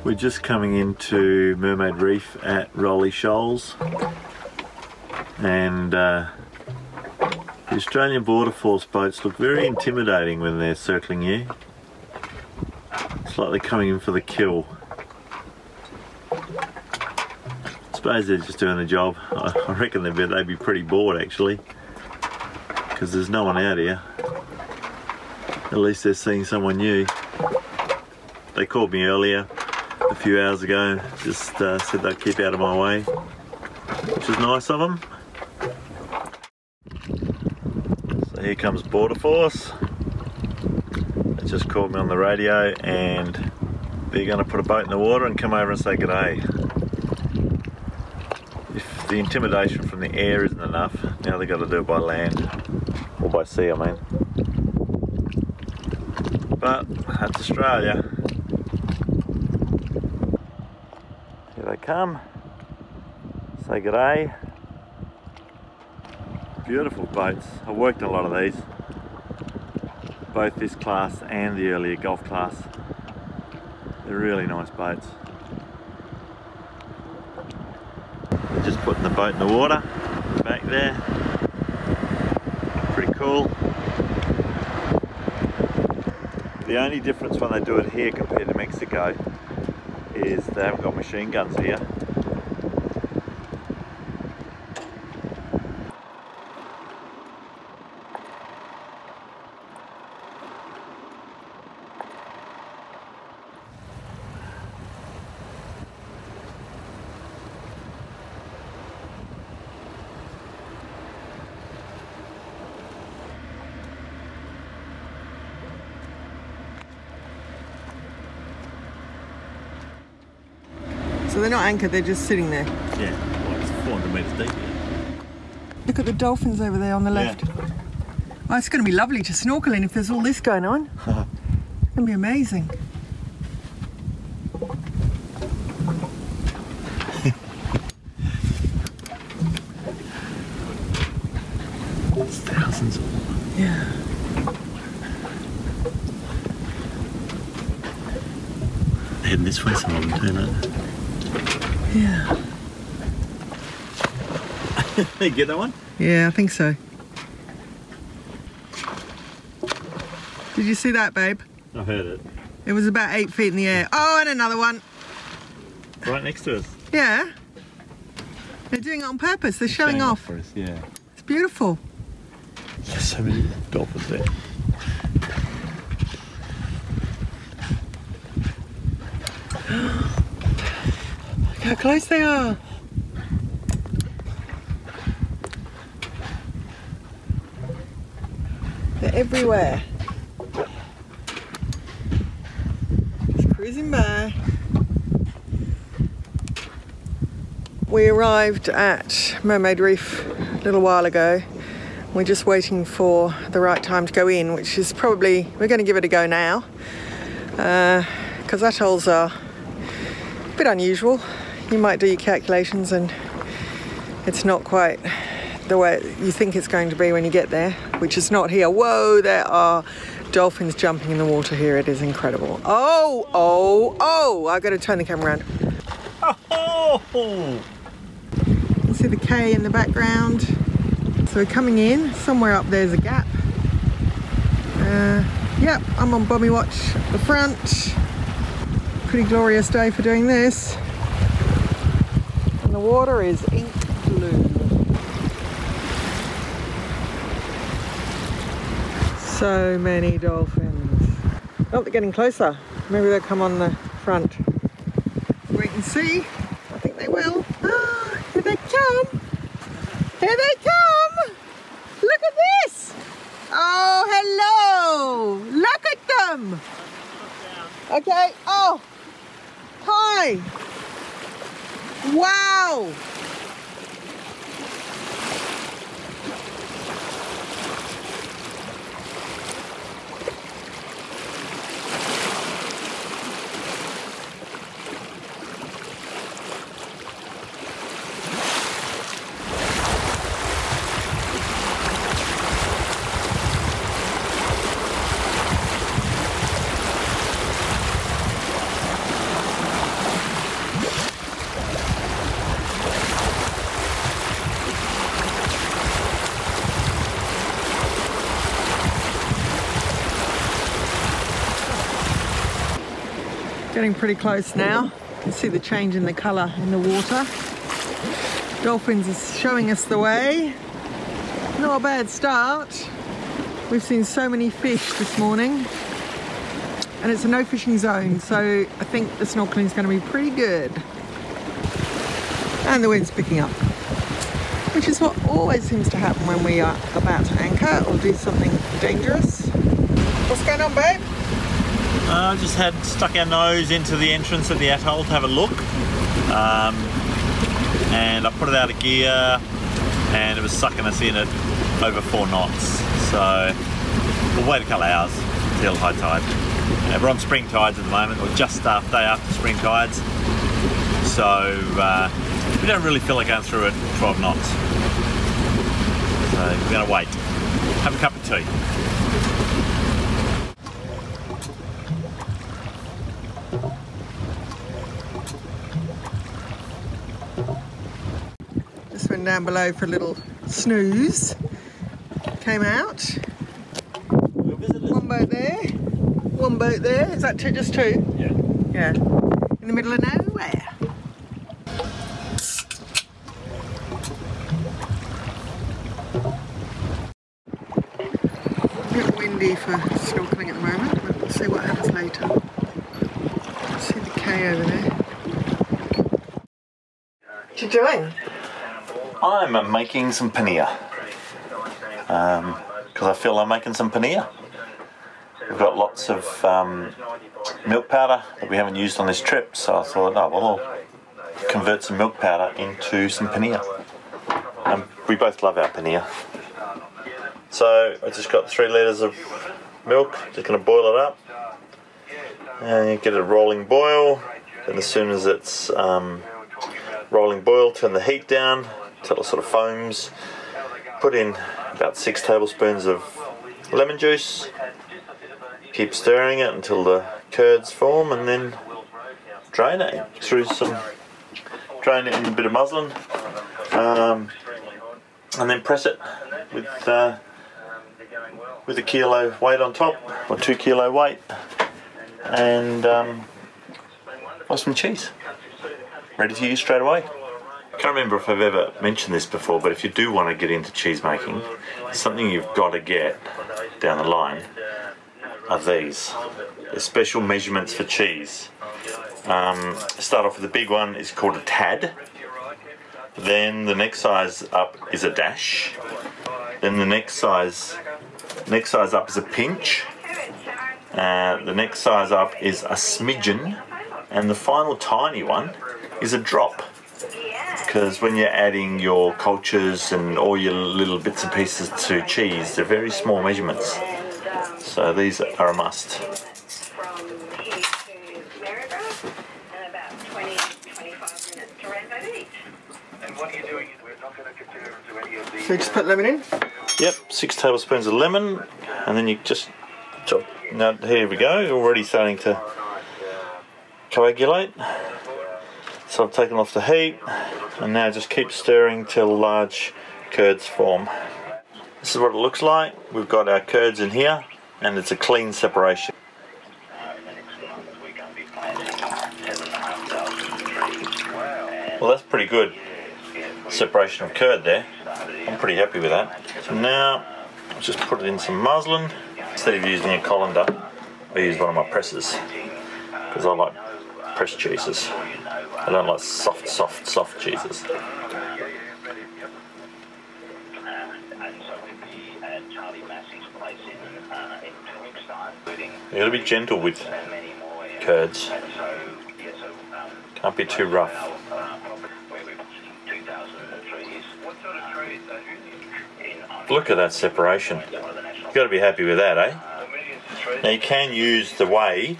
We're just coming into Mermaid Reef at Rowley Shoals, and the Australian Border Force boats look very intimidating when they're circling you. It's like they're coming in for the kill. I suppose they're just doing the job. I reckon they'd be pretty bored actually, because there's no one out here. At least they're seeing someone new. They called me earlier, a few hours ago, just said they'd keep out of my way, which is nice of them. So here comes Border Force. They just called me on the radio and they're going to put a boat in the water and come over and say g'day. If the intimidation from the air isn't enough, now they've got to do it by land, or by sea I mean. But that's Australia. Here they come. Say g'day. Beautiful boats. I've worked on a lot of these. Both this class and the earlier Golf class. They're really nice boats. They're just putting the boat in the water back there. Pretty cool. The only difference when they do it here compared to Mexico is they haven't got machine guns here. So they're not anchored, they're just sitting there. Yeah, well, it's 400 metres deep here. Look at the dolphins over there on the left. Yeah. Oh, it's going to be lovely to snorkel in if there's all this going on. It's going to be amazing. There's thousands of them. Yeah. They're heading this way, some of them too, aren't they? Yeah. You get that one? Yeah, I think so. Did you see that, babe? I heard it. It was about 8 feet in the air. Oh, and another one. Right next to us. Yeah. They're doing it on purpose. They're showing off. For us, yeah. It's beautiful. There's so many dolphins there. Look how close they are. They're everywhere. Just cruising by. We arrived at Mermaid Reef a little while ago. We're just waiting for the right time to go in, which is probably, we're going to give it a go now, because atolls are a bit unusual. You might do your calculations and it's not quite the way you think it's going to be when you get there, which is not here. Whoa, there are dolphins jumping in the water here. It is incredible. Oh, oh, oh, I've got to turn the camera around. Oh! You can see the K in the background. So we're coming in, somewhere up there's a gap. Yep, I'm on Bommy Watch at the front. Pretty glorious day for doing this. And the water is ink blue. So many dolphins. Oh, they're getting closer. Maybe they'll come on the front. Wait and see. I think they will. Ah, here they come. Here they come! Look at this! Oh, hello! Look at them! Okay, oh! Hi! Wow! Getting pretty close now. You can see the change in the colour in the water. Dolphins is showing us the way. Not a bad start. We've seen so many fish this morning. And it's a no fishing zone, so I think the snorkeling is going to be pretty good. And the wind's picking up, which is what always seems to happen when we are about to anchor or do something dangerous. What's going on, babe? I just stuck our nose into the entrance of the atoll to have a look, and I put it out of gear and it was sucking us in at over 4 knots, so we'll wait a couple of hours till high tide. We're on spring tides at the moment, or just day after spring tides, so we don't really feel like going through at 12 knots, so we're going to wait, have a cup of tea. Just went down below for a little snooze. Came out. One boat there. One boat there. Is that just 2? Yeah. Yeah. In the middle of nowhere. A bit windy for snorkeling at the moment, but we'll see what happens later. See the K over there. What you doing? I'm making some paneer, because I feel I'm making some paneer. We've got lots of milk powder that we haven't used on this trip, so I thought, oh well, I'll convert some milk powder into some paneer. We both love our paneer. So I just got 3 litres of milk, just going to boil it up, and get a rolling boil, and as soon as it's rolling boil, turn the heat down till it sort of foams. Put in about 6 tablespoons of lemon juice. Keep stirring it until the curds form, and then drain it through drain it in a bit of muslin, and then press it with a kilo weight on top, or 2 kilo weight, and some cheese. Ready to use straight away. I can't remember if I've ever mentioned this before, but if you do want to get into cheese making, something you've got to get down the line are these. They're special measurements for cheese. Start off with the big one, is called a tad. Then the next size up is a dash. Then the next size up is a pinch. The next size up is a smidgen. And the final tiny one is a drop. Because when you're adding your cultures and all your little bits and pieces to cheese, they're very small measurements. So these are a must. So you just put lemon in? Yep, 6 tablespoons of lemon, and then you just chop. Now here we go, already starting to coagulate. So I've taken off the heat, and now just keep stirring till large curds form. This is what it looks like. We've got our curds in here, and it's a clean separation. Well, that's pretty good separation of curd there. I'm pretty happy with that. So now I'll just put it in some muslin. Instead of using a colander, I use one of my presses, because I like pressed cheeses. I don't like soft cheeses. You gotta be gentle with curds. Can't be too rough. Look at that separation. You've got to be happy with that, eh? Now you can use the whey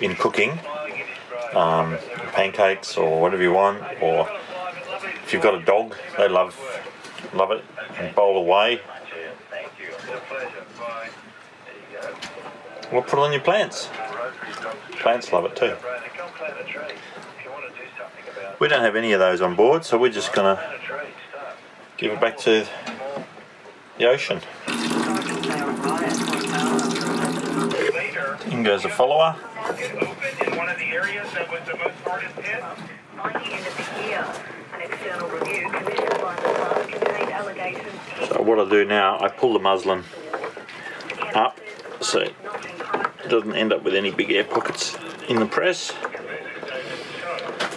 in cooking, pancakes or whatever you want, or if you've got a dog, they love it. A bowl of whey. Well, put it on your plants. Plants love it too. We don't have any of those on board, so we're just gonna give it back to the ocean. In goes a follower. market open in one of the areas that was the most hardest hit? By the end of the year, an external review commissioned by the club contained allegations. So what I do now, I pull the muslin up so it doesn't end up with any big air pockets in the press.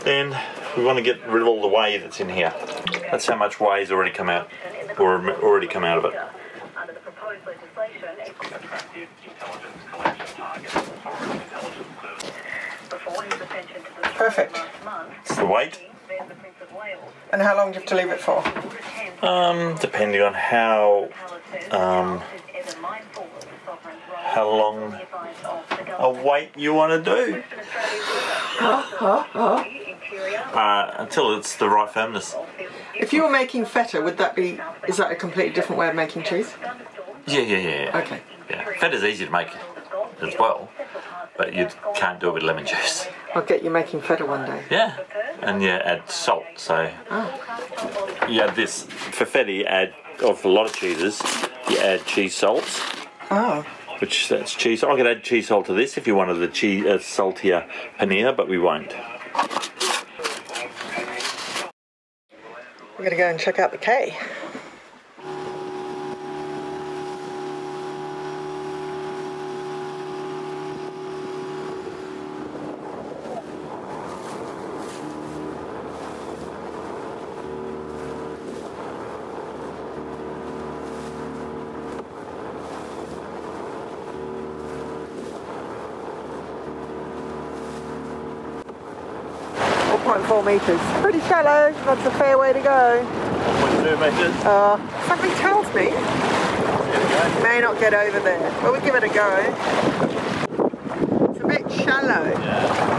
Then we want to get rid of all the whey that's in here. That's how much whey's already come out, or already come out of it. Under the proposed legislation, Attractive intelligence collection targets for intelligence services. before his attention to the Perfect. last month, It's the weight. there's the Prince of Wales. And how long do you have to leave it for? Depending on how long a weight you want to do. Until it's the right firmness. If you were making feta, would that be, is that a completely different way of making cheese? Yeah. Okay. Yeah. Feta's easy to make as well, but you can't do it with lemon juice. I'll get you making feta one day. Yeah, and you add salt. So you add this for feta. You add, or for a lot of cheeses, you add cheese salts. Oh. Which that's cheese. I could add cheese salt to this if you wanted the cheese saltier paneer, but we won't. We're going to go and check out the quay. .4 metres. Pretty shallow, that's a fair way to go. 1.2 metres. Something tells me you may not get over there, but we'll give it a go. It's a bit shallow. Yeah.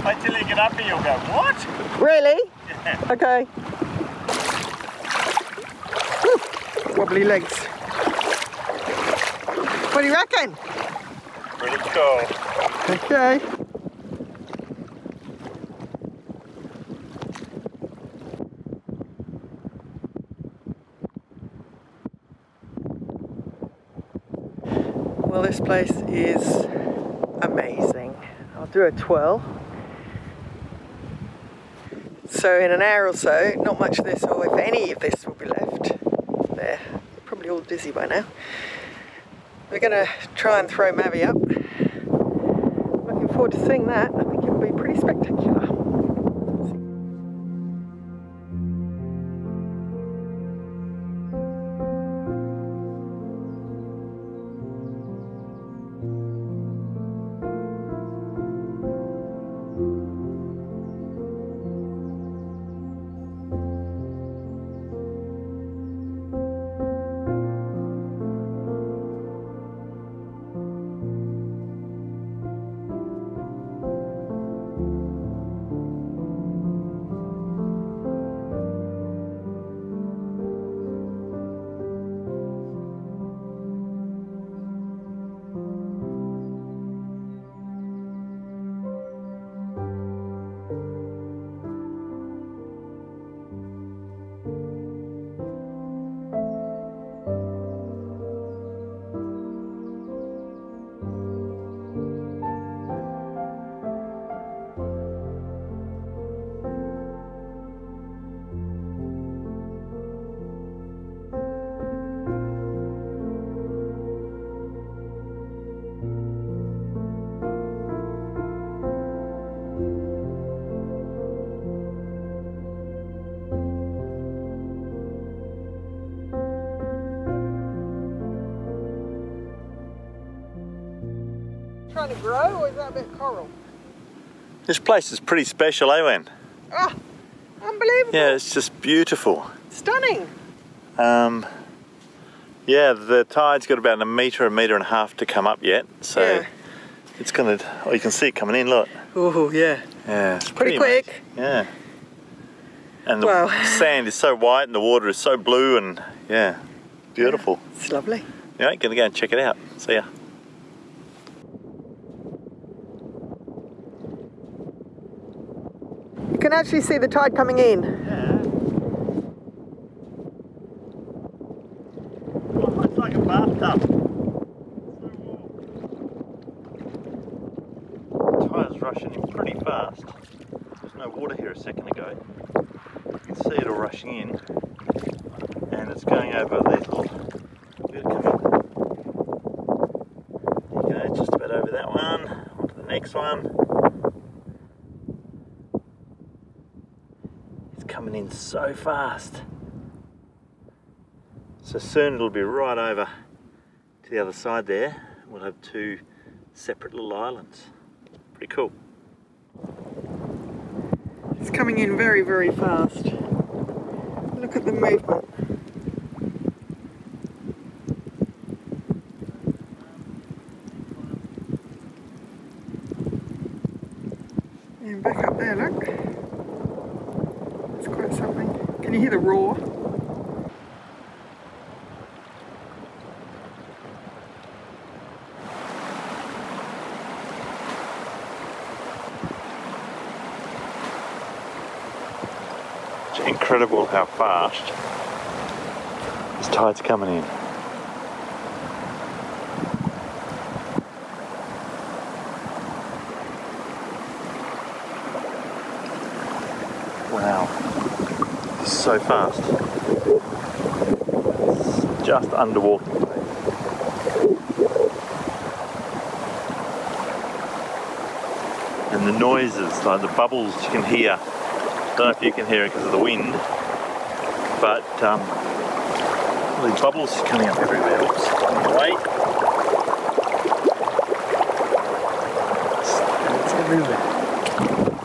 Wait till you get up here, you'll go, what? Really? Yeah. Okay. Whew. Wobbly legs. What do you reckon? Pretty cool. Okay. Well, this place is amazing. I'll do a twirl. So in an hour or so, not much of this, or if any of this will be left. They're probably all dizzy by now. We're going to try and throw Mavi up. Looking forward to seeing that. I think it will be pretty spectacular. Trying to grow, or is that a bit coral? This place is pretty special, eh, Wen? Ah, unbelievable. Yeah, it's just beautiful. Stunning. Yeah, the tide's got about a metre and a half to come up yet, so Yeah. It's gonna, oh, you can see it coming in, look. Oh, yeah. Yeah, it's Pretty quick. amazing. Yeah. And the Wow. sand is so white and the water is so blue and, yeah, beautiful. Yeah, it's lovely. Yeah, gonna go and check it out. See ya. You can actually see the tide coming in. Yeah. Oh, it's like a bathtub. The tide's rushing in pretty fast. There's no water here a second ago. You can see it all rushing in. And it's going over these little... There you go, just about over that one. On to the next one. Coming in so fast. So soon it'll be right over to the other side there. We'll have two separate little islands. Pretty cool. It's coming in very, very fast. Look at the movement. And back up there, look. It's quite something. Can you hear the roar? It's incredible how fast this tide's coming in. Wow, it's so fast. It's just under walking pace. And the noises, like the bubbles you can hear. I don't know if you can hear it because of the wind, but these bubbles coming up everywhere. Oops, wait. It's everywhere.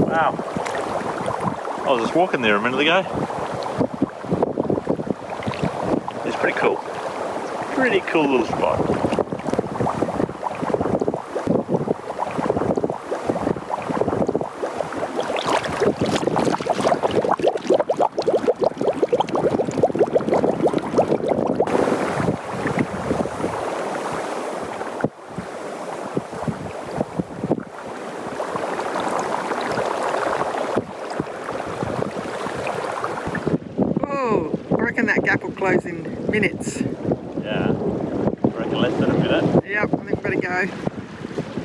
Wow. I was just walking there a minute ago. It's pretty cool. Pretty cool little spot. That gap will close in minutes. Yeah, I reckon less than a minute. Yep, I think we better go.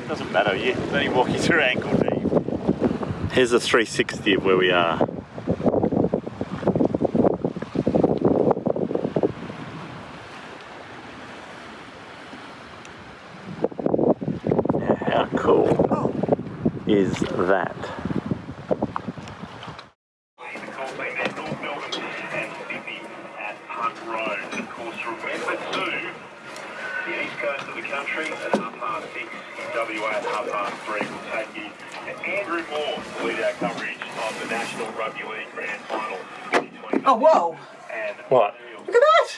Doesn't matter, you're only walking through ankle deep. Here's a 360 of where we are. Now, how cool is that? Country at 6:30, WA at 3:30 will take you to Andrew Moore to lead our coverage of the National Rugby League Grand Final between Oh, whoa! and What? Look at that!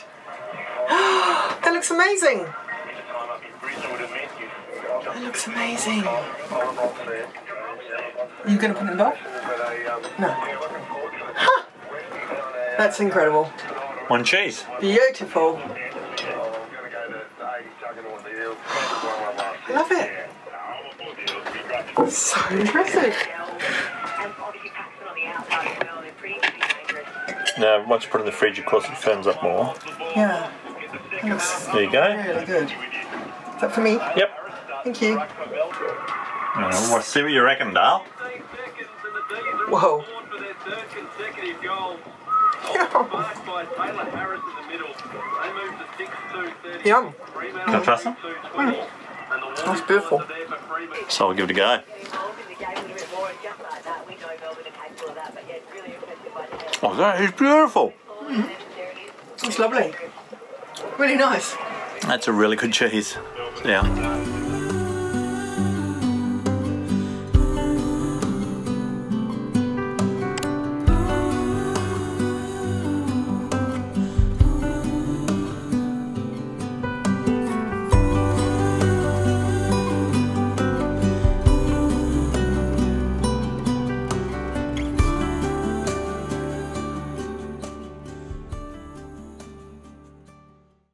That looks amazing! That looks amazing. Are you going to put it in the box? No. Huh! That's incredible. One cheese. Beautiful. I love it. So impressive. Now, once you put it in the fridge, of course, it firms up more. Yeah. That looks There you go. really good. Is that for me? Yep. Thank you. We'll see what you reckon, Dale. Whoa. Yum. Can I trust them? That's beautiful. So I'll give it a go. Oh, that is beautiful. It's lovely. Really nice. That's a really good cheese. Yeah.